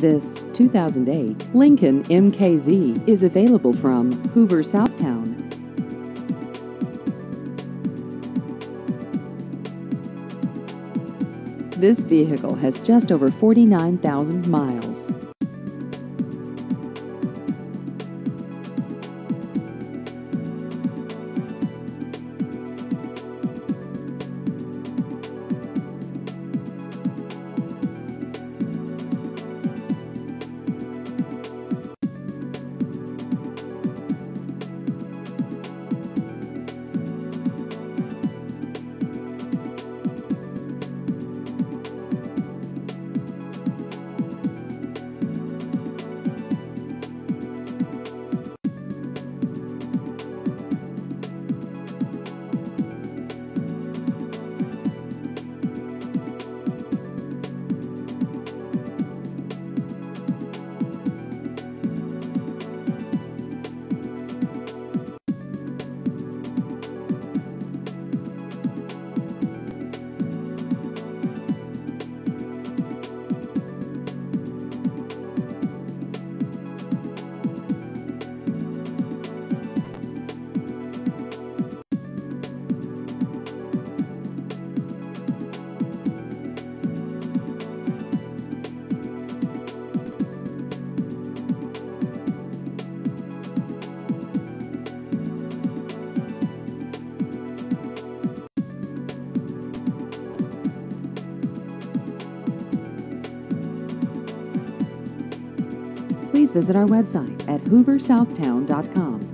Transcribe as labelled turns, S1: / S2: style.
S1: This 2008 Lincoln MKZ is available from Hoover, Southtown. This vehicle has just over 49,000 miles. Please visit our website at hooversouthtown.com.